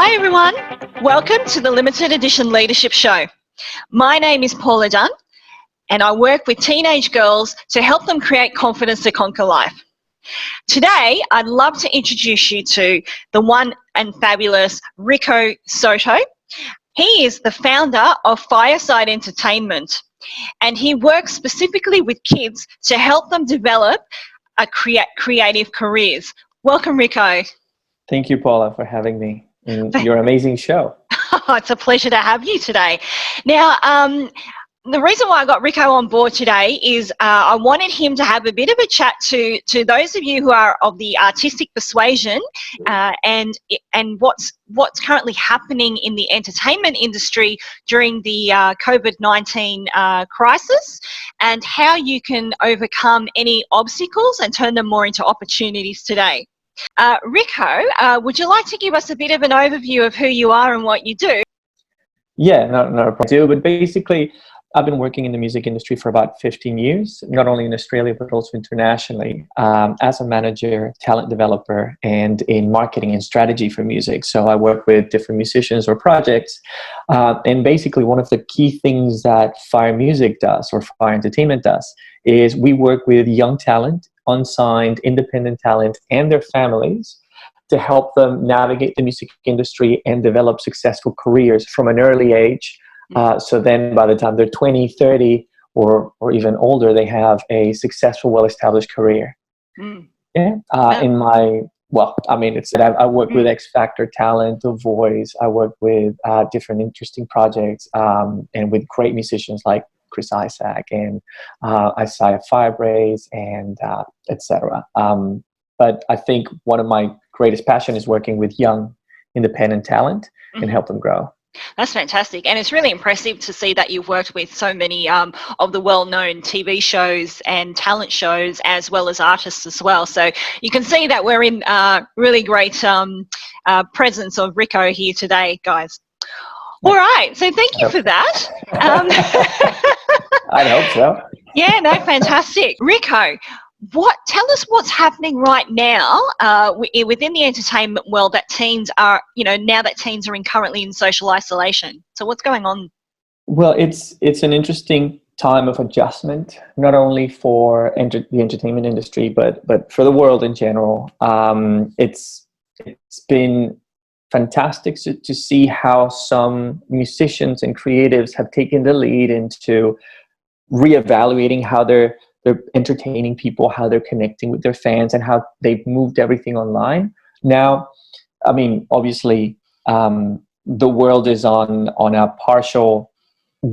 Hi everyone, welcome to the Limited Edition Leadership Show. My name is Paula Dunn and I work with teenage girls to help them create confidence to conquer life. Today, I'd love to introduce you to the one and fabulous Rico Soto. He is the founder of Fireside Entertainment and he works specifically with kids to help them develop creative careers. Welcome, Rico. Thank you, Paula, for having me in your amazing show. It's a pleasure to have you today. Now, the reason why I got Rico on board today is I wanted him to have a bit of a chat to those of you who are of the artistic persuasion and what's currently happening in the entertainment industry during the COVID-19 crisis, and how you can overcome any obstacles and turn them more into opportunities today. Rico, would you like to give us a bit of an overview of who you are and what you do? Yeah, not a problem. But basically, I've been working in the music industry for about 15 years, not only in Australia, but also internationally, as a manager, talent developer, and in marketing and strategy for music. So I work with different musicians or projects. And basically, one of the key things that Fire Music does, or Fire Entertainment does, is we work with young talent, unsigned, independent talent, and their families to help them navigate the music industry and develop successful careers from an early age. So then by the time they're 20, 30, or even older, they have a successful, well-established career. Yeah. I work with X Factor talent, The Voice. I work with different interesting projects and with great musicians like Chris Isaac and Isaiah Firebrace and etc. But I think one of my greatest passion is working with young, independent talent and help them grow. That's fantastic, and it's really impressive to see that you've worked with so many of the well-known TV shows and talent shows, as well as artists as well. So you can see that we're in really great presence of Rico here today, guys. All right, so thank you for that. I hope so. Yeah, no, fantastic. Rico, tell us what's happening right now within the entertainment world that teens are, now that teens are currently in social isolation. So what's going on? Well, it's an interesting time of adjustment, not only for the entertainment industry, but for the world in general. It's been fantastic to see how some musicians and creatives have taken the lead into reevaluating how they're entertaining people, how they're connecting with their fans, and how they've moved everything online. Now, I mean, obviously, the world is on a partial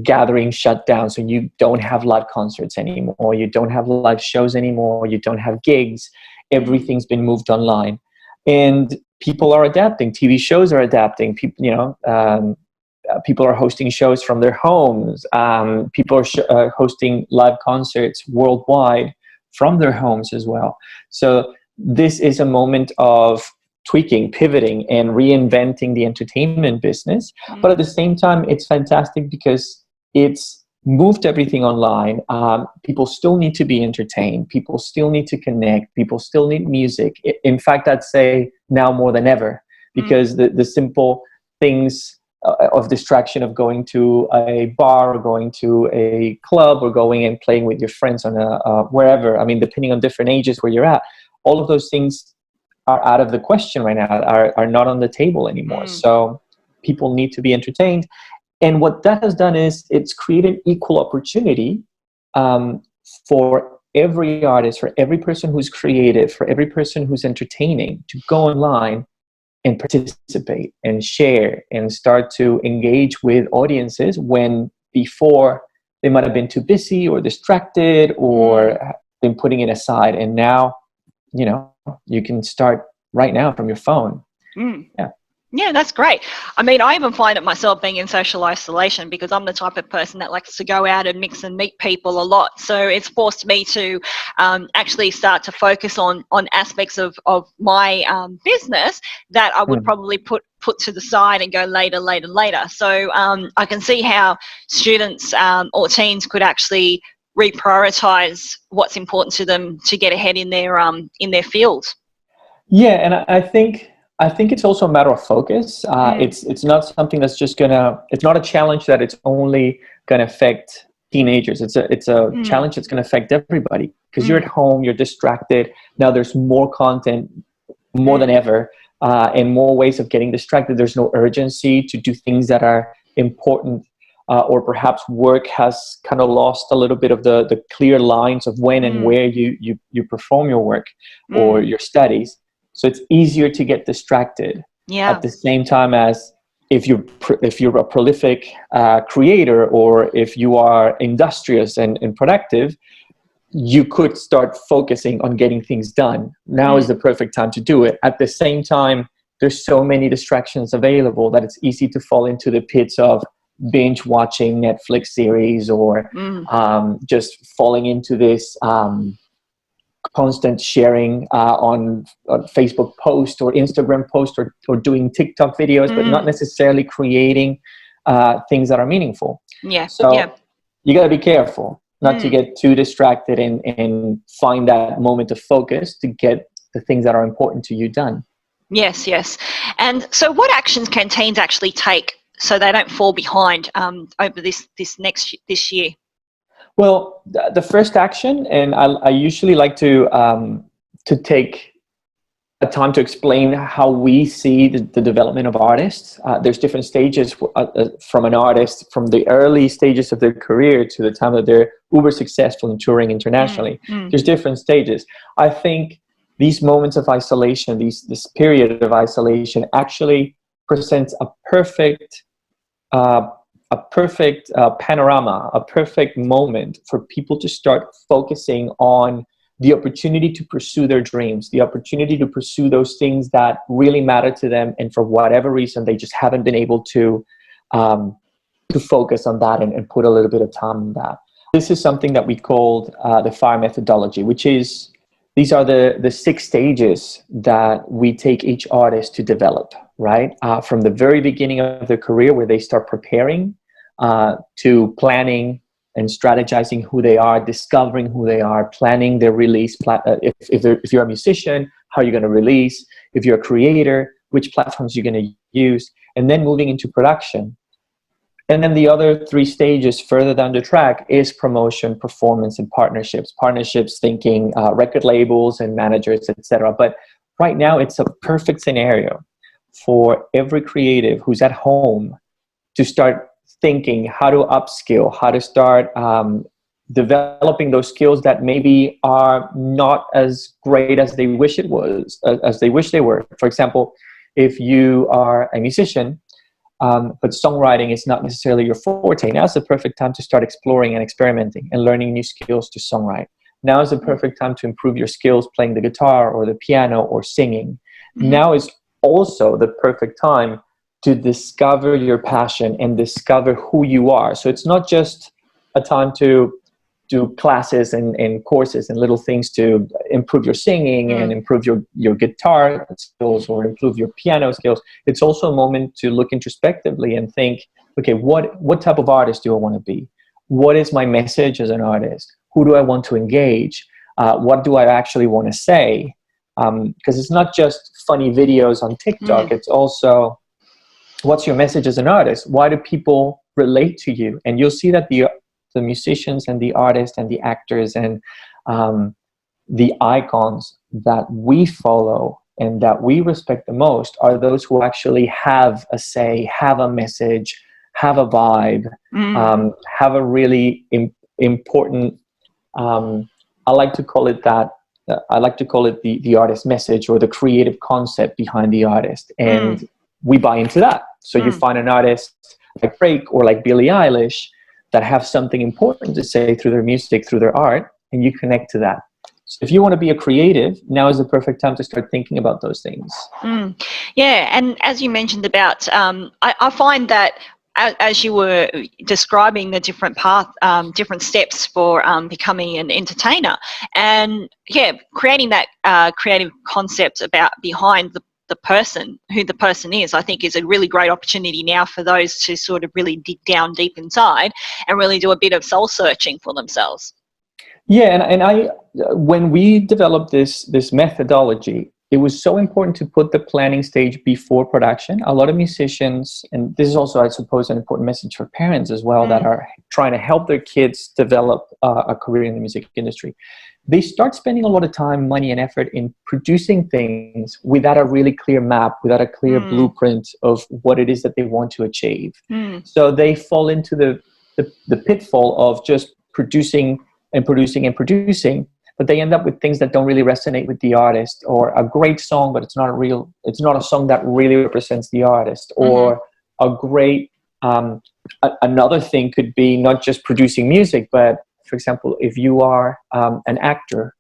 gathering shutdown, so you don't have live concerts anymore, you don't have live shows anymore, you don't have gigs. Everything's been moved online, and people are adapting. TV shows are adapting. People, people are hosting shows from their homes. People are hosting live concerts worldwide from their homes as well. So this is a moment of tweaking, pivoting, and reinventing the entertainment business. But at the same time, it's fantastic because it's moved everything online. People still need to be entertained. People still need to connect. People still need music. In fact, I'd say now more than ever, because the simple things of distraction of going to a bar or going to a club or going and playing with your friends on wherever, I mean, depending on different ages where you're at, all of those things are out of the question right now, are not on the table anymore. So people need to be entertained. And what that has done is it's created equal opportunity for every artist, for every person who's creative, for every person who's entertaining to go online and participate and share and start to engage with audiences when before they might have been too busy or distracted or been putting it aside. And now, you can start right now from your phone. Yeah, that's great. I mean, I even find it myself being in social isolation because I'm the type of person that likes to go out and mix and meet people a lot. So it's forced me to actually start to focus on aspects of my business that I would probably put to the side and go later. So I can see how students or teens could actually reprioritize what's important to them to get ahead in their field. Yeah, and I think I think it's also a matter of focus. It's not something that's just gonna. It's not a challenge that it's only gonna affect teenagers. It's a challenge that's gonna affect everybody, because you're at home, you're distracted. Now there's more content, more than ever, and more ways of getting distracted. There's no urgency to do things that are important, or perhaps work has kind of lost a little bit of the clear lines of when and where you perform your work or your studies. So it's easier to get distracted. Yeah. At the same time as if you're a prolific creator, or if you are industrious and productive, you could start focusing on getting things done. Now is the perfect time to do it. At the same time, there's so many distractions available that it's easy to fall into the pits of binge watching Netflix series, or just falling into this constant sharing on Facebook post or Instagram post, or doing TikTok videos, but not necessarily creating things that are meaningful. So you got to be careful not to get too distracted, and find that moment of focus to get the things that are important to you done. Yes. And so what actions can teens actually take so they don't fall behind over this year? Well, the first action, and I usually like to take a time to explain how we see the development of artists. There's different stages from an artist, from the early stages of their career to the time that they're uber successful in touring internationally. There's different stages. I think these moments of isolation, this period of isolation, actually presents a perfect panorama, a perfect moment for people to start focusing on the opportunity to pursue their dreams, the opportunity to pursue those things that really matter to them, and for whatever reason they just haven't been able to focus on that and put a little bit of time on that. This is something that we called the FIRE methodology, which is, these are the 6 stages that we take each artist to develop, right? From the very beginning of their career, where they start preparing, to planning and strategizing who they are, discovering who they are, planning their release. If you're a musician, how you're going to release. If you're a creator, which platforms you're going to use, and then moving into production. And then the other 3 stages further down the track is promotion, performance, and partnerships. Partnerships thinking record labels and managers, etc. But right now, it's a perfect scenario for every creative who's at home to start thinking how to upskill, how to start developing those skills that maybe are not as great as they wish as they wish they were. For example, if you are a musician, but songwriting is not necessarily your forte, now is the perfect time to start exploring and experimenting and learning new skills to songwrite. Now is the perfect time to improve your skills playing the guitar or the piano or singing. Now is also the perfect time to discover your passion and discover who you are. So it's not just a time to do classes and courses and little things to improve your singing and improve your guitar skills or improve your piano skills. It's also a moment to look introspectively and think, okay, what type of artist do I want to be? What is my message as an artist? Who do I want to engage? What do I actually want to say? Because it's not just funny videos on TikTok. It's also, what's your message as an artist? Why do people relate to you? And you'll see that the musicians and the artists and the actors and the icons that we follow and that we respect the most are those who actually have a say, have a message, have a vibe, have a really important, I like to call it that, I like to call it the artist message or the creative concept behind the artist. And we buy into that. So you find an artist like Rico or like Billie Eilish that have something important to say through their music, through their art, and you connect to that. So if you want to be a creative, now is the perfect time to start thinking about those things. Yeah, and as you mentioned about, I find that as you were describing the different path, different steps for becoming an entertainer, and creating that creative concept about behind the person, who the person is, I think is a really great opportunity now for those to sort of really dig down deep inside and really do a bit of soul searching for themselves. Yeah, and I when we developed this methodology, it was so important to put the planning stage before production. A lot of musicians, and this is also, I suppose, an important message for parents as well, that are trying to help their kids develop a career in the music industry. They start spending a lot of time, money, and effort in producing things without a really clear map, without a clear blueprint of what it is that they want to achieve. So they fall into the pitfall of just producing and producing and producing, but they end up with things that don't really resonate with the artist, or a great song, but it's not a song that really represents the artist, or a great, another thing could be not just producing music, but for example, if you are an actor,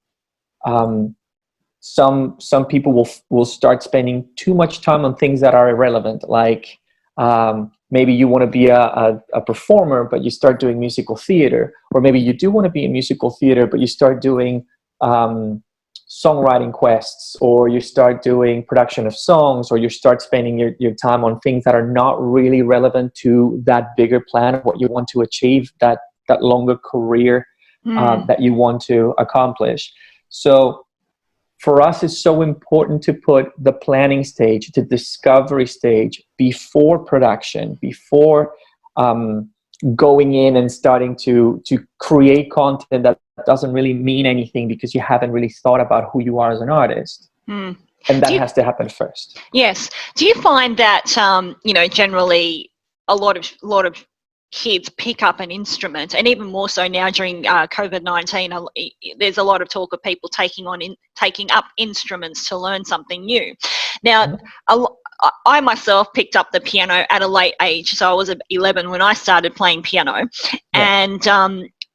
some people will start spending too much time on things that are irrelevant, like maybe you want to be a performer, but you start doing musical theater, or maybe you do want to be in musical theater, but you start doing songwriting quests, or you start doing production of songs, or you start spending your time on things that are not really relevant to that bigger plan of what you want to achieve, that longer career that you want to accomplish. So for us, it's so important to put the planning stage, the discovery stage, before production, before going in and starting to create content that doesn't really mean anything because you haven't really thought about who you are as an artist. And that has to happen first. Yes. Do you find that, generally a lot of kids pick up an instrument, and even more so now during COVID-19, there's a lot of talk of people taking up instruments to learn something new. Now, I myself picked up the piano at a late age, so I was 11 when I started playing piano. And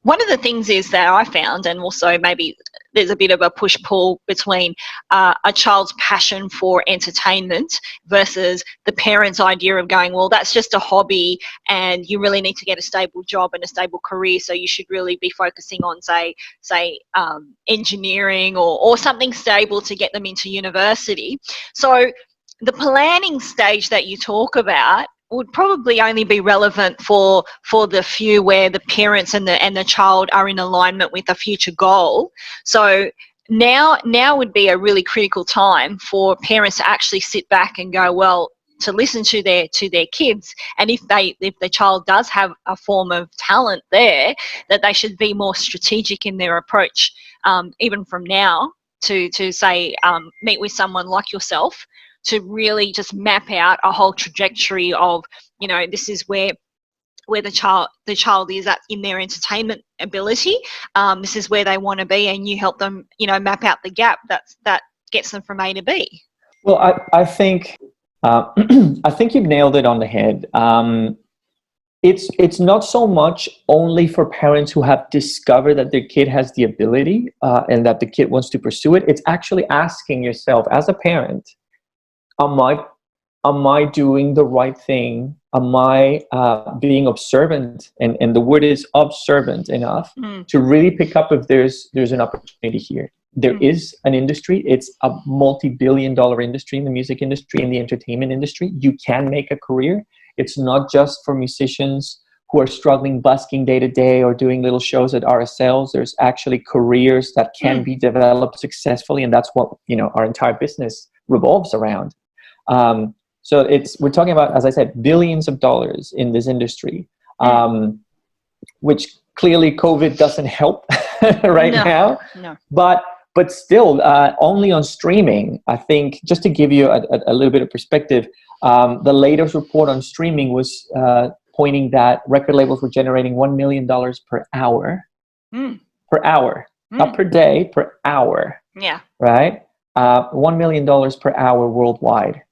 one of the things is that I found, and also maybe there's a bit of a push-pull between a child's passion for entertainment versus the parent's idea of going, well, that's just a hobby and you really need to get a stable job and a stable career, so you should really be focusing on, say engineering or something stable to get them into university. So the planning stage that you talk about would probably only be relevant for the few where the parents and the child are in alignment with a future goal. So now would be a really critical time for parents to actually sit back and go, well, to listen to their kids, and if the child does have a form of talent there, that they should be more strategic in their approach, even from now to say meet with someone like yourself to really just map out a whole trajectory of, this is where the child is at in their entertainment ability. This is where they want to be, and you help them, map out the gap that gets them from A to B. Well, I think I think you've nailed it on the head. It's not so much only for parents who have discovered that their kid has the ability and that the kid wants to pursue it. It's actually asking yourself as a parent, am I doing the right thing? Am I being observant? And the word is observant enough to really pick up if there's an opportunity here. There is an industry. It's a multi-billion-dollar industry in the music industry, in the entertainment industry. You can make a career. It's not just for musicians who are struggling, busking day to day or doing little shows at RSLs. There's actually careers that can be developed successfully, and that's what our entire business revolves around. So we're talking about, as I said, billions of dollars in this industry, which clearly COVID doesn't help now. No. But still, only on streaming, I think, just to give you a little bit of perspective, the latest report on streaming was pointing that record labels were generating $1 million per hour. Per hour. Not per day, per hour. Yeah. Right? $1 million per hour worldwide.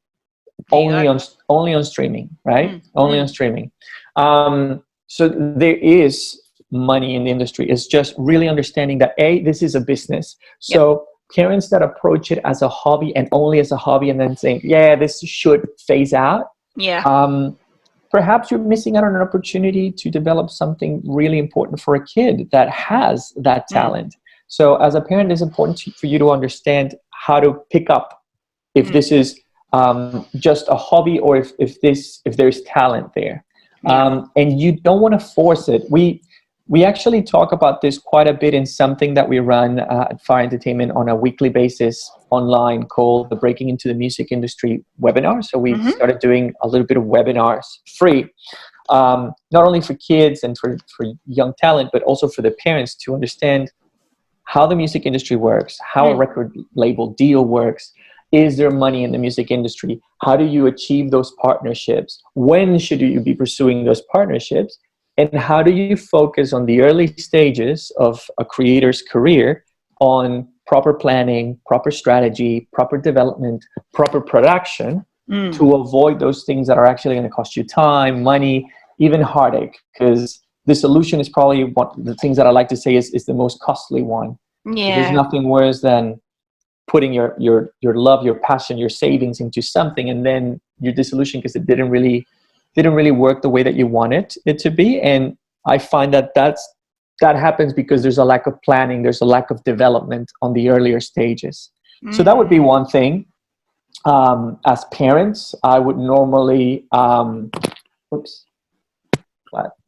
Only on streaming, right? Only on streaming. So there is money in the industry. It's just really understanding that this is a business. So parents that approach it as a hobby and only as a hobby, and then saying, this should phase out. Perhaps you're missing out on an opportunity to develop something really important for a kid that has that talent. So as a parent, it's important for you to understand how to pick up if this is just a hobby, or if there's talent there. And you don't want to force it. we actually talk about this quite a bit in something that we run at Fire Entertainment on a weekly basis online called the Breaking into the Music Industry webinar. So we've started doing a little bit of webinars free, not only for kids and for young talent, but also for the parents to understand how the music industry works, how a record label deal works. Is there money in the music industry? How do you achieve those partnerships? When should you be pursuing those partnerships? And how do you focus on the early stages of a creator's career on proper planning, proper strategy, proper development, proper production to avoid those things that are actually going to cost you time, money, even heartache? Because the solution is probably one of the things that I like to say is the most costly one. Yeah. There's nothing worse than putting your love, your passion, your savings into something, and then you're disillusioned because it didn't really work the way that you wanted it to be. And I find that happens because there's a lack of planning, there's a lack of development on the earlier stages. So that would be one thing. As parents, I would normally oops,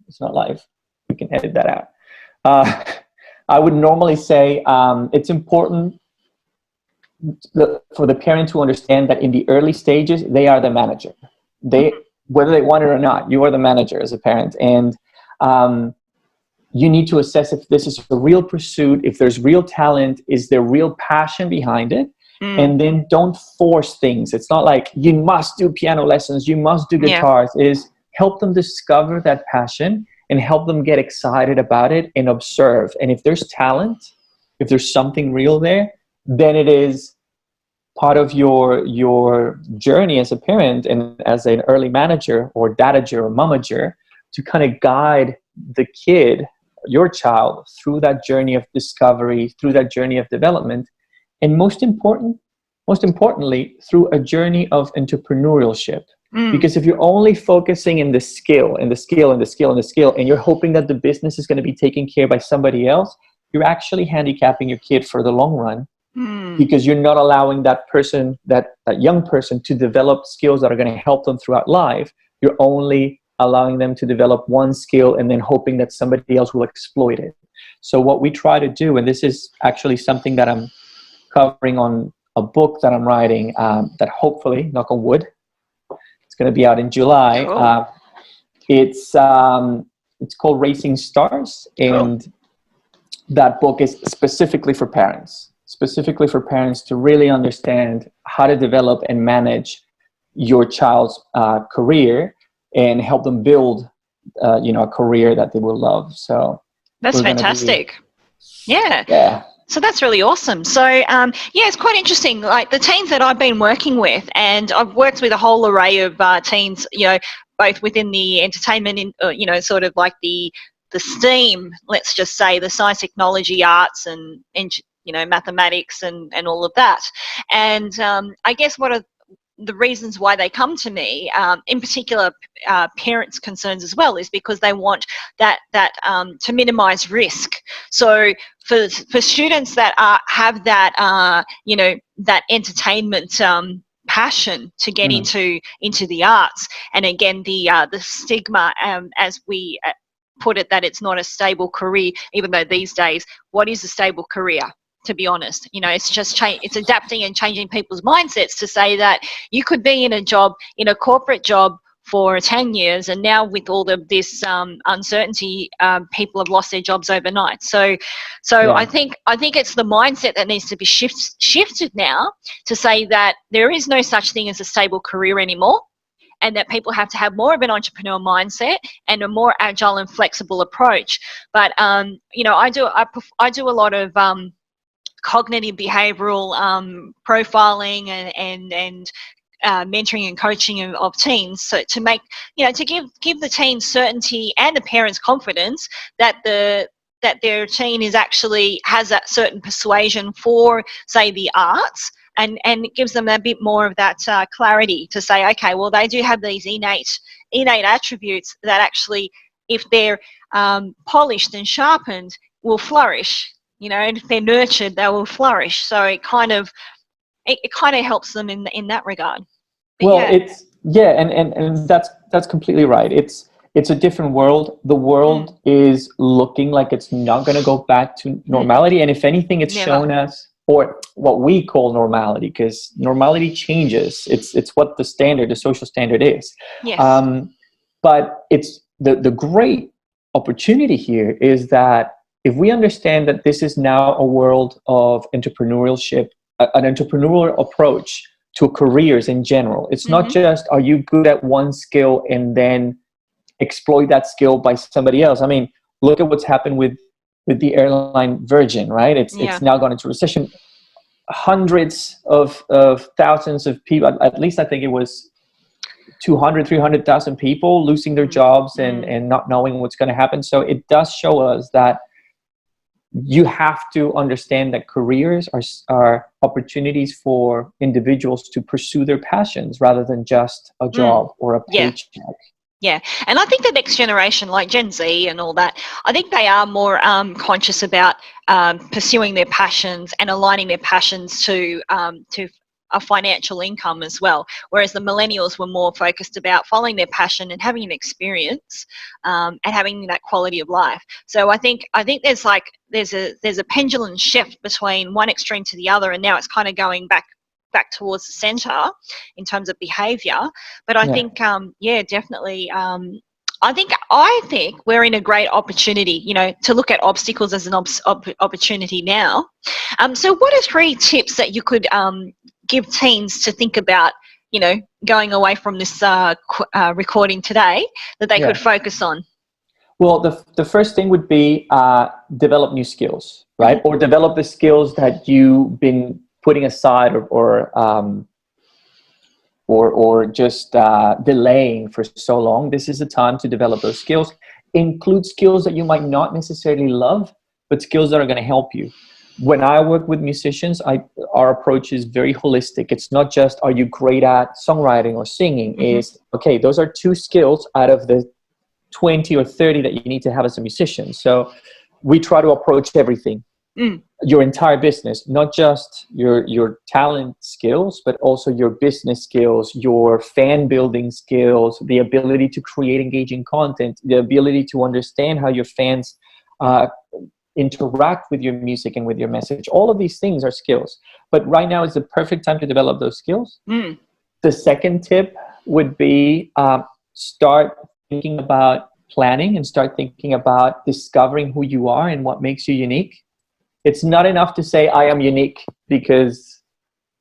it's not live, we can edit that out. I would normally say it's important for the parent to understand that in the early stages, they are the manager. Whether they want it or not, you are the manager as a parent. And you need to assess if this is a real pursuit, if there's real talent, is there real passion behind it? And then don't force things. It's not like you must do piano lessons, you must do guitars. Is help them discover that passion and help them get excited about it and observe. And if there's talent, if there's something real there, then it is part of your journey as a parent and as an early manager or dadager or momager to kind of guide the kid, your child, through that journey of discovery, through that journey of development, and most importantly, through a journey of entrepreneurship. Because if you're only focusing in the skill and the skill and the skill and the skill, and you're hoping that the business is going to be taken care of by somebody else, you're actually handicapping your kid for the long run. Because you're not allowing that person, that young person, to develop skills that are going to help them throughout life. You're only allowing them to develop one skill and then hoping that somebody else will exploit it. So what we try to do, and this is actually something that I'm covering on a book that I'm writing, that hopefully, knock on wood, it's going to be out in July. Cool. It's called Racing Stars, and that book is specifically for parents to really understand how to develop and manage your child's career and help them build a career that they will love. So that's fantastic. Yeah. So that's really awesome. So it's quite interesting. Like the teens that I've been working with, and I've worked with a whole array of teens, both within the entertainment, sort of like the STEAM, let's just say, the science, technology, arts, and mathematics and all of that. And I guess what are the reasons why they come to me, in particular parents' concerns as well, is because they want that to minimize risk. So for students that have that that entertainment passion to get into the arts, and again the stigma, as we put it, that it's not a stable career, even though these days, what is a stable career? To be honest, it's just it's adapting and changing people's mindsets to say that you could be in a corporate job for 10 years, and now with all of this uncertainty, people have lost their jobs overnight. So I think it's the mindset that needs to be shifted now to say that there is no such thing as a stable career anymore, and that people have to have more of an entrepreneur mindset and a more agile and flexible approach. But I do a lot of cognitive behavioral profiling and mentoring and coaching of teens, so to make to give the teens certainty and the parents confidence that their teen is actually has that certain persuasion for, say, the arts, and it gives them a bit more of that clarity to say, okay, well, they do have these innate attributes that actually, if they're polished and sharpened, will flourish. And if they're nurtured, they will flourish. So it kind of helps them in that regard. But well, and that's completely right. it's a different world. The world is looking like it's not going to go back to normality. And if anything, it's shown us, or what we call normality, because normality changes. It's what the standard, the social standard is. Yes. But it's the great opportunity here is that if we understand that this is now a world of entrepreneurship, an entrepreneurial approach to careers in general, it's not just, are you good at one skill and then exploit that skill by somebody else. I mean, look at what's happened with the airline Virgin, right? It's now gone into recession. Hundreds of thousands of people, at least I think it was 200, 300,000 people losing their jobs and not knowing what's going to happen. So it does show us that you have to understand that careers are opportunities for individuals to pursue their passions rather than just a job or a paycheck. Yeah, and I think the next generation, like Gen Z and all that, I think they are more conscious about pursuing their passions and aligning their passions to a financial income as well. Whereas the millennials were more focused about following their passion and having an experience and having that quality of life. So I think there's a pendulum shift between one extreme to the other, and now it's kind of going back towards the center in terms of behavior. But I think definitely I think we're in a great opportunity, to look at obstacles as an opportunity now. So what are 3 tips that you could give teens to think about, going away from this recording today, that they could focus on? Well, the first thing would be develop new skills, right? Or develop the skills that you've been putting aside or just delaying for so long. This is the time to develop those skills. Include skills that you might not necessarily love, but skills that are going to help you. When I work with musicians, our approach is very holistic. It's not just, are you great at songwriting or singing? Is, okay, those are 2 skills out of the 20 or 30 that you need to have as a musician. So we try to approach everything. Your entire business, not just your talent skills, but also your business skills, your fan building skills, the ability to create engaging content, the ability to understand how your fans interact with your music and with your message. All of these things are skills. But right now is the perfect time to develop those skills. The second tip would be start thinking about planning and start thinking about discovering who you are and what makes you unique. It's not enough to say I am unique because,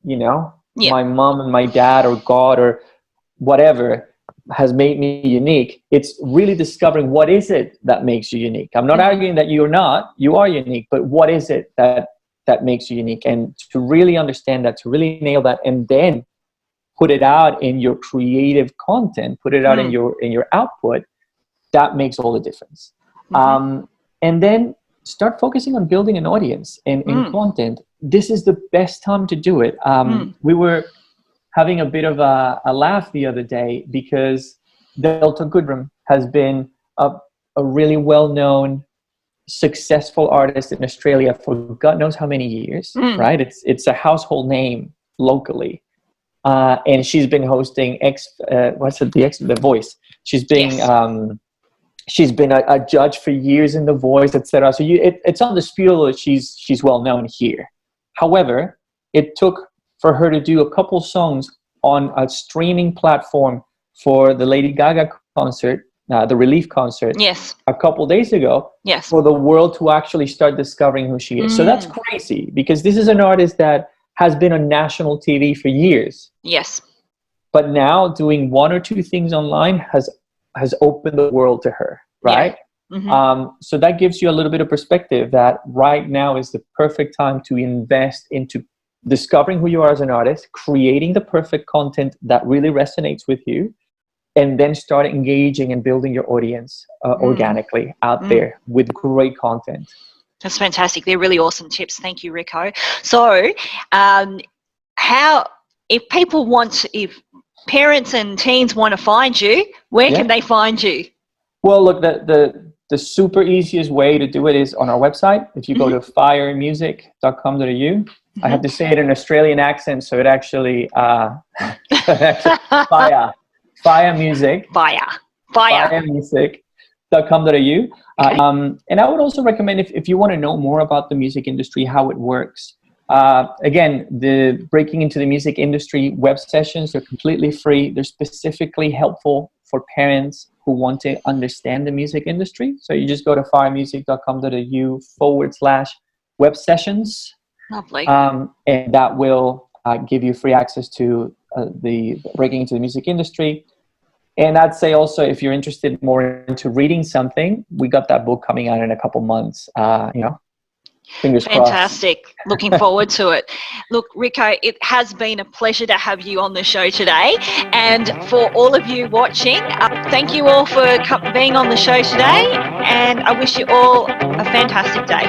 my mom and my dad or God or whatever has made me unique. It's really discovering what is it that makes you unique. I'm not arguing that you are unique, but what is it that makes you unique? And to really understand that, to really nail that, and then put it out in your creative content, put it out in your output, that makes all the difference. And then start focusing on building an audience and content. This is the best time to do it. We were having a bit of a laugh the other day because Delta Goodrem has been a really well-known, successful artist in Australia for God knows how many years, right? It's a household name locally. And she's been hosting The Voice. She's been she's been a judge for years in The Voice, etc. So it's undisputable that she's well known here. However, it took for her to do a couple songs on a streaming platform for the Lady Gaga concert, the Relief concert, a couple days ago, for the world to actually start discovering who she is. So that's crazy because this is an artist that has been on national TV for years. But now doing 1 or 2 things online has opened the world to her, right? So that gives you a little bit of perspective that right now is the perfect time to invest into discovering who you are as an artist, creating the perfect content that really resonates with you, and then start engaging and building your audience organically out there with great content. That's fantastic. They're really awesome tips. Thank you, Rico. So if parents and teens want to find you, where can they find you? Well, look, the super easiest way to do it is on our website. If you go to firemusic.com.au, I have to say it in an Australian accent, so it actually Fire Music. Fire. firemusic.com.au. Okay. And I would also recommend, if you want to know more about the music industry, how it works, again, the Breaking into the Music Industry web sessions are completely free. They're specifically helpful for parents who want to understand the music industry. So you just go to firemusic.com.au/web sessions. Lovely. And that will give you free access to the Breaking into the Music Industry. And I'd say also, if you're interested more into reading something, we got that book coming out in a couple months. Fingers crossed. Fantastic. Looking forward to it. Look, Rico, it has been a pleasure to have you on the show today. And for all of you watching, thank you all for being on the show today. And I wish you all a fantastic day.